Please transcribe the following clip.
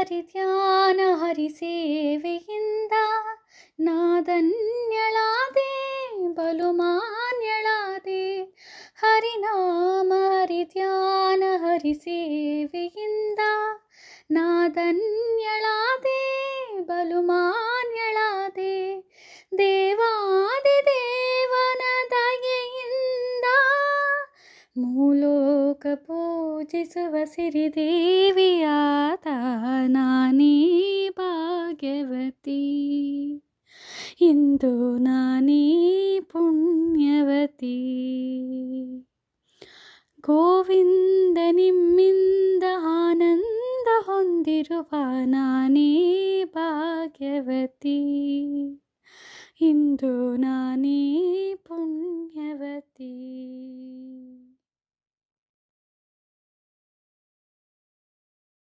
ಹರಿಧ್ಯಾನ ಹರಿಸೇವೆಯಿಂದ ನಾದನ್ಯಳಾದೆ ಬಲು ಮಾನ್ಯಳಾದೆ. ಹರಿನಾಮ ಹರಿಧ್ಯಾನ ಹರಿಸೇವೆಯಿಂದ ನಾದನ್ಯಳಾದೆ ಬಲು ಮಾನ್ಯಳಾದೆ. ದೇವಾದಿ ದೇವನ ದಯೆಯಿಂದ ಮೂಲೋಕ ಪೂಜಿಸುವ ಸಿರಿದೇವಿಯಾದ ನಾನೇ ಭಾಗ್ಯವತಿ. ಇಂದು ನಾನೇ ಪುಣ್ಯವತಿ. ಗೋವಿಂದ ನಿಮ್ಮಿಂದ ಆನಂದ ಹೊಂದಿರುವ ನಾನೇ ಭಾಗ್ಯವತಿ. ಇಂದು ನಾನೇ ಪುಣ್ಯವತಿ.